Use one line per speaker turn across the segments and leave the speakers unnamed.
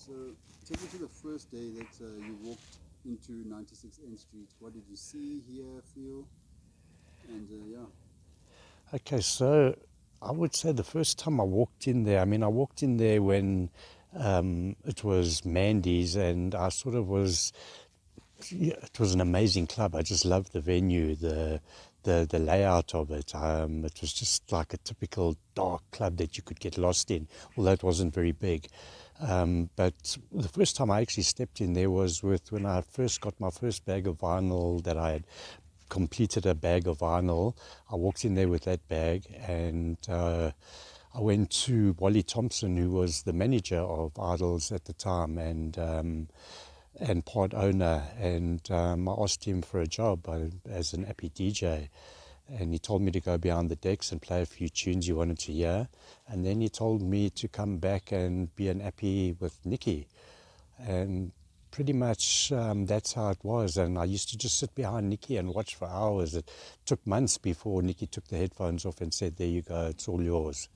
So take me to the first day that you walked into 96 N Street. What did you see, hear, feel? And
Okay, so I would say the first time I walked in there, I walked in there when it was Mandy's, and I sort of was, yeah, it was an amazing club. I just loved the venue, the layout of it. It was just like a typical dark club that you could get lost in, although it wasn't very big. But the first time I actually stepped in there was when I first got my first bag of vinyl that I had completed a bag of vinyl. I walked in there with that bag, and I went to Wally Thompson, who was the manager of IDOLS at the time, and part owner, and I asked him for a job as an appy DJ, and he told me to go behind the decks and play a few tunes he wanted to hear, and then he told me to come back and be an appy with Nikki, and pretty much that's how it was. And I used to just sit behind Nikki and watch for hours. It took months before Nikki took the headphones off and said, "There you go, it's all yours."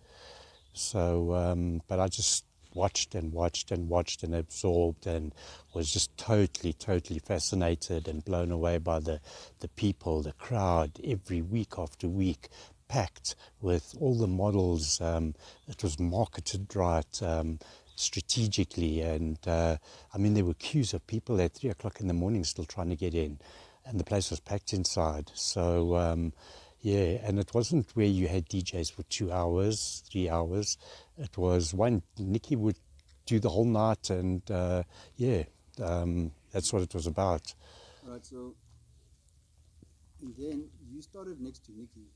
So, but I just watched and watched and watched and absorbed, and was just totally fascinated and blown away by the people, the crowd, every week after week, packed with all the models. It was marketed right, strategically, and there were queues of people at 3 o'clock in the morning still trying to get in, and the place was packed inside. So yeah, and it wasn't where you had DJs for 2 hours, 3 hours. It was one, Nikki would do the whole night, and that's what it was about.
right. So, and then you started next to Nikki.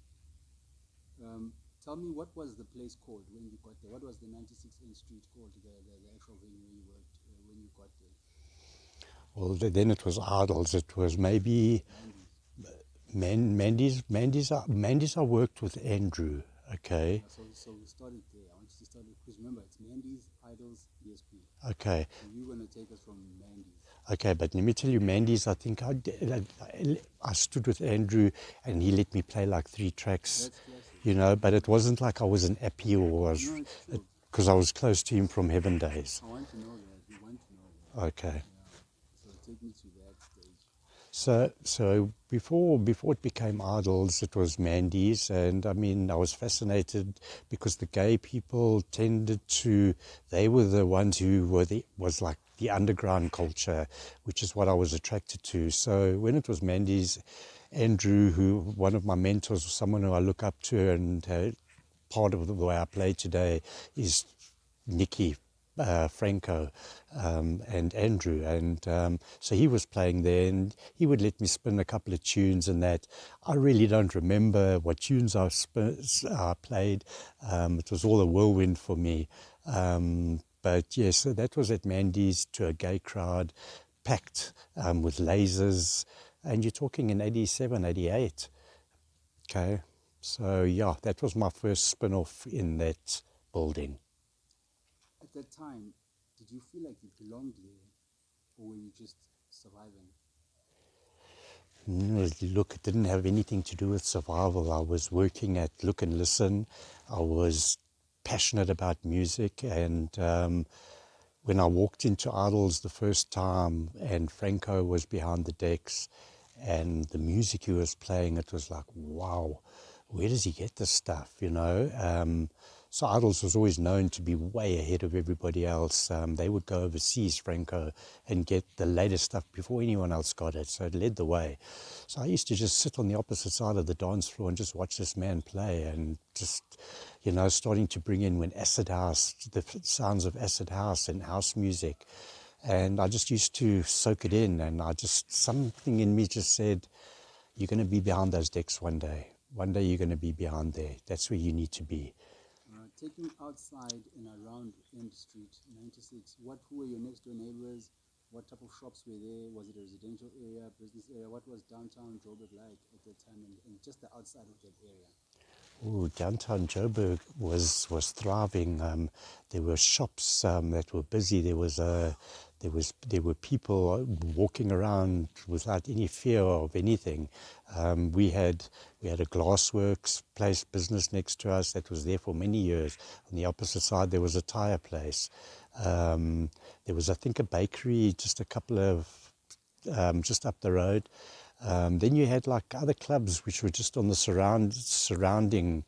Tell me, what was the place called when you got there? What was the 96 N Street called, the actual venue where you worked when you got there?
Well, then it was IDOLS. It was maybe Mandy's. Mandy's I worked with Andrew, okay?
So we started there. I want you to start, because remember, it's Mandy's, IDOLS, ESP.
Okay.
So you're going to take us from Mandy's.
Okay, but let me tell you, Mandy's, I think I stood with Andrew and he let me play like 3 tracks, but it wasn't like I was an appy or was, because I was close to him from Heaven Days.
I want to know that. We want to know that.
Okay.
Yeah. So take me to that stage.
So before it became IDOLS, it was Mandy's, and I was fascinated because the gay people they were the ones who was like the underground culture, which is what I was attracted to. So when it was Mandy's, Andrew, who one of my mentors, someone who I look up to, and part of the way I play today is Nikki, Franco, and Andrew, and so he was playing there, and he would let me spin a couple of tunes, and that I really don't remember what tunes I played. It was all a whirlwind for me, but yes, so that was at Mandy's, to a gay crowd, packed with lasers, and you're talking in 87, 88. Okay, so yeah, that was my first spin-off in that building.
At that time, did you feel like you belonged there, or were you just surviving?
Look, it didn't have anything to do with survival. I was working at Look and Listen. I was passionate about music, and when I walked into IDOLS the first time and Franco was behind the decks and the music he was playing, it was like, wow, where does he get this stuff, So IDOLS was always known to be way ahead of everybody else. They would go overseas, Franco, and get the latest stuff before anyone else got it. So it led the way. So I used to just sit on the opposite side of the dance floor and just watch this man play, and just, starting to bring in the sounds of acid house and house music. And I just used to soak it in, and something in me just said, you're going to be behind those decks one day. One day you're going to be behind there. That's where you need to be.
Taking outside and around End Street, 96, who were your next door neighbors? What type of shops were there? Was it a residential area, business area? What was downtown Joburg like at that time, and just the outside of that area?
Oh, downtown Joburg was thriving. There were shops that were busy. There were people walking around without any fear of anything. We had a glassworks business next to us that was there for many years. On the opposite side, there was a tire place. There was, I think, a bakery just a couple of just up the road. Then you had like other clubs which were just on the surrounding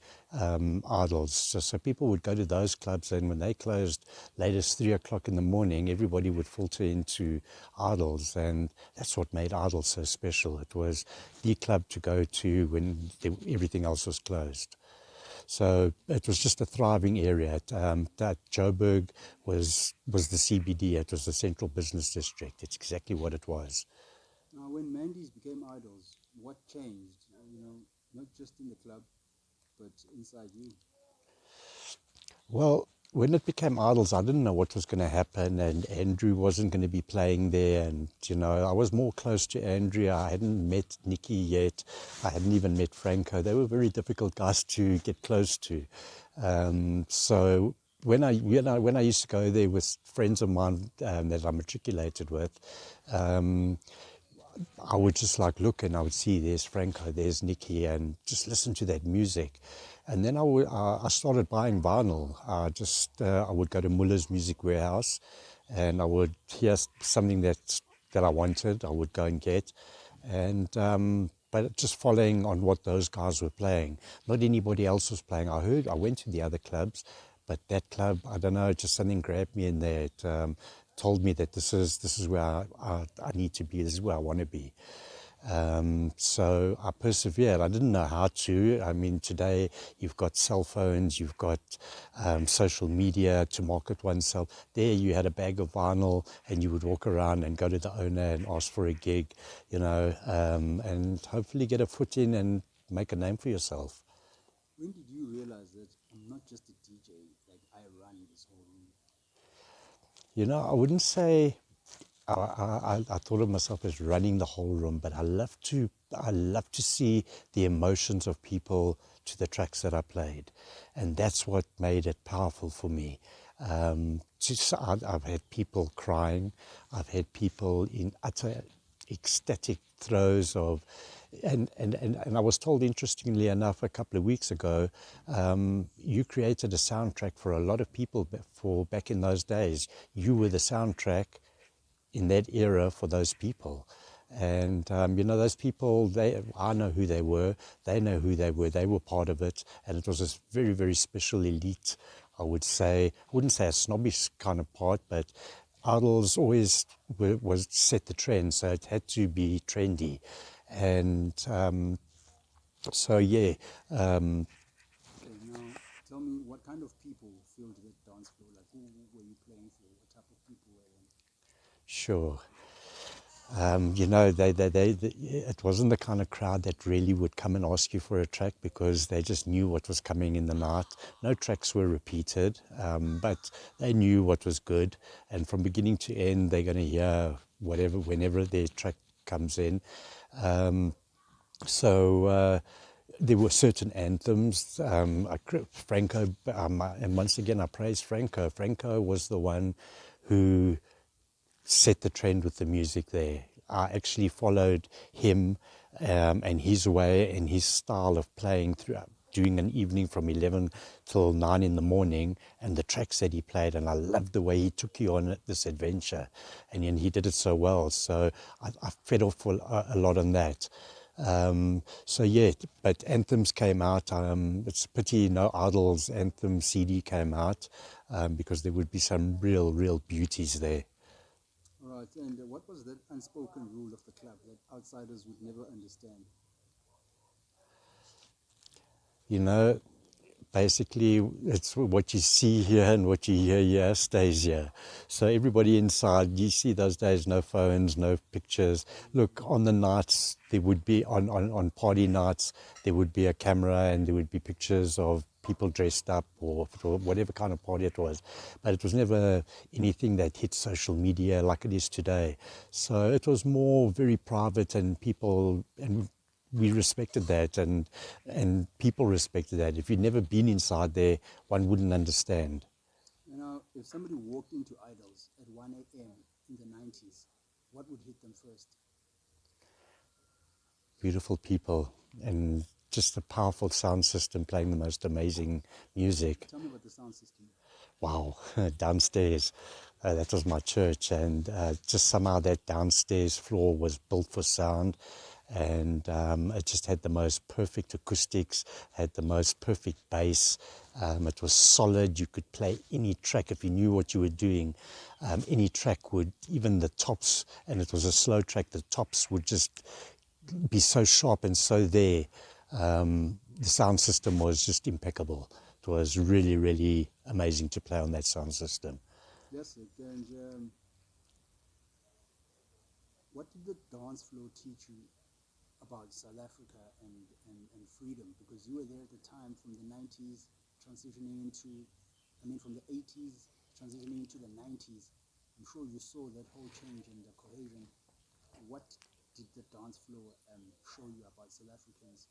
idols. So people would go to those clubs, and when they closed late as 3 o'clock in the morning, everybody would filter into idols, and that's what made idols so special. It was the club to go to when everything else was closed. So it was just a thriving area. That Joburg was the CBD. It was the central business district. It's exactly what it was.
Now, when Mandy's became idols, what changed? Not just in the club, but inside you.
Well, when it became idols, I didn't know what was going to happen, and Andrew wasn't going to be playing there. And, I was more close to Andrea. I hadn't met Nikki yet. I hadn't even met Franco. They were very difficult guys to get close to. So when I used to go there with friends of mine that I matriculated with, I would just look, and I would see there's Franco, there's Nikki, and just listen to that music. And then I started buying vinyl. I would go to Muller's Music Warehouse, and I would hear something that I wanted. I would go and get, and but just following on what those guys were playing. Not anybody else was playing. I went to the other clubs, but that club, I don't know, just something grabbed me in there. It told me that this is where I need to be. This is where I want to be. So I persevered. I didn't know how to. I mean, today you've got cell phones, you've got social media to market oneself. There you had a bag of vinyl, and you would walk around and go to the owner and ask for a gig, and hopefully get a foot in and make a name for yourself.
When did you realize that I'm not just a DJ, like I run this whole room?
I wouldn't say I thought of myself as running the whole room, but I love to see the emotions of people to the tracks that I played, and that's what made it powerful for me. I've had people crying, I've had people in utter ecstatic throes of, and I was told, interestingly enough, a couple of weeks ago, you created a soundtrack for a lot of people for back in those days. You were the soundtrack in that era for those people. And, those people, I know who they were, they know who they were part of it, and it was this very, very special elite, I would say. I wouldn't say a snobbish kind of part, but idols always was set the trend, so it had to be trendy. And so, yeah.
Okay, now tell me, what kind of people filled that dance floor? Like, who were you playing for? What type of people were they?
Sure. It wasn't the kind of crowd that really would come and ask you for a track, because they just knew what was coming in the night. No tracks were repeated, but they knew what was good. And from beginning to end, they're going to hear whenever their track comes in. So there were certain anthems. Franco, and once again, I praise Franco. Franco was the one who set the trend with the music there. I actually followed him and his way and his style of playing throughout, doing an evening from 11 till 9 in the morning, and the tracks that he played, and I loved the way he took you on this adventure, and he did it so well. So I fed off a lot on that. So yeah, but anthems came out. It's a pity no Idols anthem CD came out, because there would be some real beauties there.
All right, and what was that unspoken rule of the club that outsiders would never understand?
Basically, it's what you see here and what you hear here stays here. So everybody inside, you see those days, no phones, no pictures. Look, on the nights, there would be, on party nights, there would be a camera, and there would be pictures of people dressed up, or for whatever kind of party it was. But it was never anything that hit social media like it is today. So it was more very private, and people, and we respected that, and people respected that. If you'd never been inside there, one wouldn't understand.
If somebody walked into Idols at 1 a.m. in the 90s, what would hit them first?
Beautiful people, and just a powerful sound system playing the most amazing music.
Tell me about the sound system.
wow, downstairs. That was my church, and just somehow that downstairs floor was built for sound, and it just had the most perfect acoustics, had the most perfect bass. It was solid. You could play any track if you knew what you were doing. Any track would, even the tops, and it was a slow track, the tops would just be so sharp and so there. The sound system was just impeccable. It was really, really amazing to play on that sound system.
Yes, and what did the dance floor teach you about South Africa and freedom? Because you were there at the time from the 90s transitioning into, from the 80s transitioning into the 90s. I'm sure you saw that whole change in the cohesion. What did the dance floor show you about South Africans?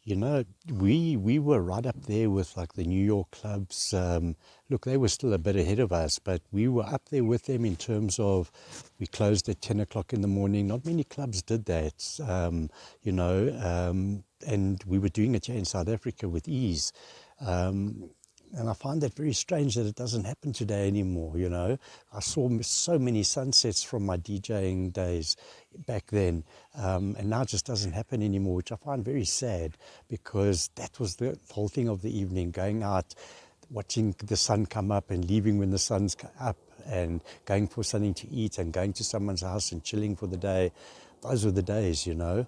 You know, we were right up there with like the New York clubs. Look, they were still a bit ahead of us, but we were up there with them in terms of we closed at 10 o'clock in the morning. Not many clubs did that, and we were doing it here in South Africa with ease. And I find that very strange that it doesn't happen today anymore, you know. I saw so many sunsets from my DJing days back then, and now it just doesn't happen anymore, which I find very sad, because that was the whole thing of the evening, going out, watching the sun come up and leaving when the sun's up, and going for something to eat and going to someone's house and chilling for the day. Those were the days, you know.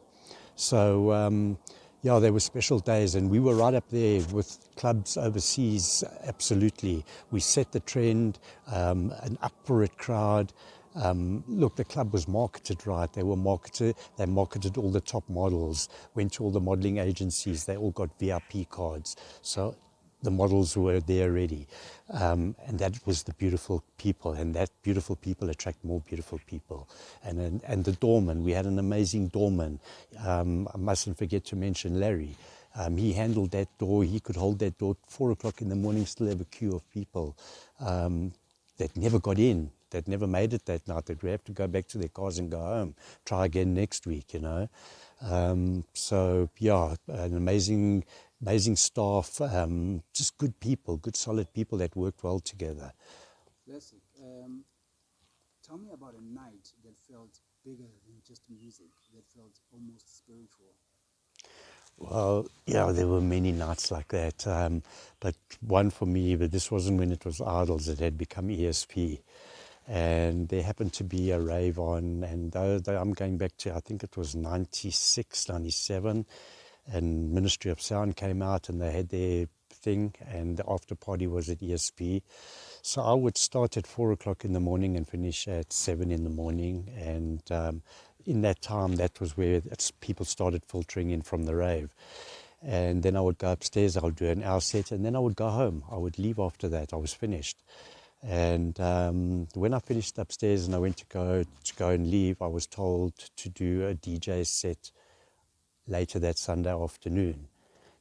So, yeah, there were special days, and we were right up there with clubs overseas, absolutely. We set the trend, an up for it crowd. Look, the club was marketed right. They marketed all the top models, went to all the modeling agencies. They all got VIP cards. So the models were there already. And that was the beautiful people, and that beautiful people attract more beautiful people. And the doorman, we had an amazing doorman. I mustn't forget to mention Larry. He handled that door. He could hold that door 4 o'clock in the morning, still have a queue of people that never got in, that never made it that night, that we have to go back to their cars and go home, try again next week, you know. So, yeah, an amazing staff, just good people, good solid people that worked well together.
Classic. Tell me about a night that felt bigger than just music, that felt almost spiritual.
Well, yeah, there were many nights like that, but one for me, but this wasn't when it was IDOLS, it had become ESP. And there happened to be a rave on, and I'm going back to, I think it was 96, 97, and Ministry of Sound came out and they had their thing, and the after party was at ESP. So I would start at 4 o'clock in the morning and finish at 7 in the morning, and in that time, that was where people started filtering in from the rave. And then I would go upstairs, I would do an hour set, and then I would go home. I would leave after that. I was finished. And when I finished upstairs and I went to go and leave, I was told to do a DJ set later that Sunday afternoon.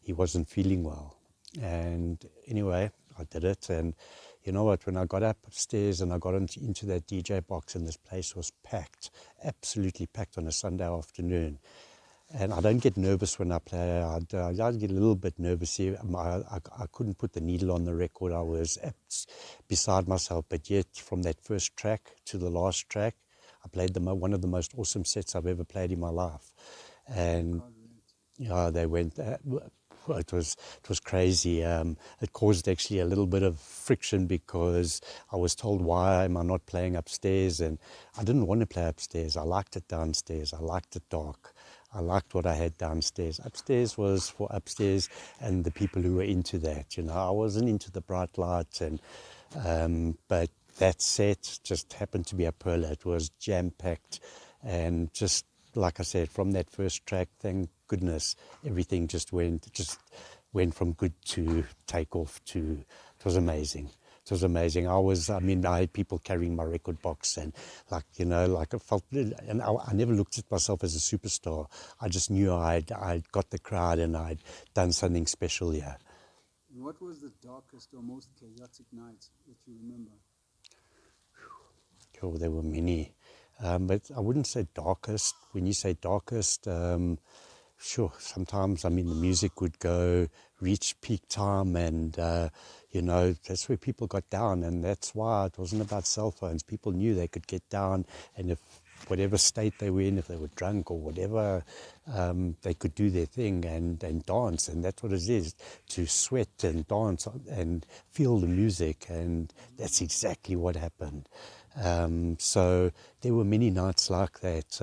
He wasn't feeling well. And anyway, I did it. And you know what, when I got upstairs and I got into that DJ box, and this place was packed, absolutely packed on a Sunday afternoon. And I don't get nervous when I play. I'd get a little bit nervous here. I couldn't put the needle on the record. I was beside myself. But yet, from that first track to the last track, I played one of the most awesome sets I've ever played in my life. And yeah, they went. It was crazy. It caused actually a little bit of friction, because I was told, why am I not playing upstairs? And I didn't want to play upstairs. I liked it downstairs. I liked it dark. I liked what I had downstairs. Upstairs was for upstairs and the people who were into that. You know, I wasn't into the bright lights, but that set just happened to be a perler. It was jam-packed, and just like I said, from that first track, thank goodness, everything just went from good to take off to, it was amazing. It was amazing. I had people carrying my record box, and I felt, and I never looked at myself as a superstar. I just knew I'd got the crowd and I'd done something special here.
And what was the darkest or most chaotic night that you remember?
Oh, there were many, but I wouldn't say darkest. When you say darkest, sure, sometimes, the music would reach peak time, and, that's where people got down, and that's why it wasn't about cell phones. People knew they could get down, and if whatever state they were in, if they were drunk or whatever, they could do their thing and dance, and that's what it is, to sweat and dance and feel the music, and that's exactly what happened. So there were many nights like that,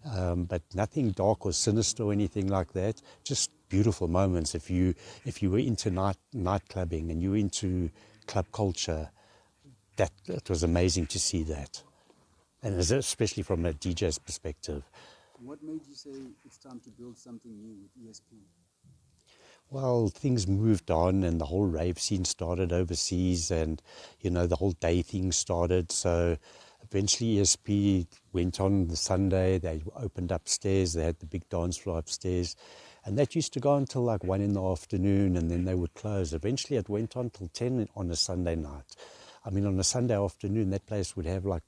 but nothing dark or sinister or anything like that, just beautiful moments. If you were into night clubbing and you were into club culture, that it was amazing to see that. And especially from a DJ's perspective.
What made you say it's time to build something new with ESP?
Well, things moved on, and the whole rave scene started overseas, and the whole day thing started. So eventually ESP went on the Sunday. They opened upstairs. They had the big dance floor upstairs, and that used to go until like 1 in the afternoon, and then they would close. Eventually it went on till 10 on a Sunday night. I mean, on a Sunday afternoon, that place would have like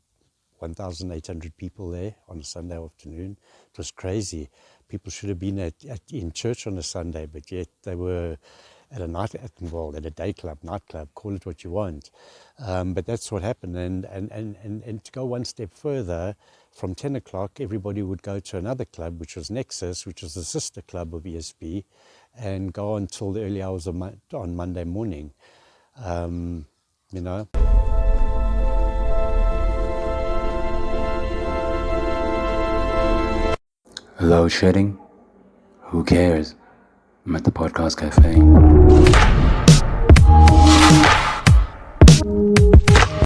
1,800 people there on a Sunday afternoon. It was crazy. People should have been in church on a Sunday, but yet they were at a day club, nightclub, call it what you want. But that's what happened. And to go one step further, from 10 o'clock, everybody would go to another club, which was Nexus, which was the sister club of ESP, and go until the early hours of on Monday morning.
Load shedding? Who cares? I'm at the podcast cafe.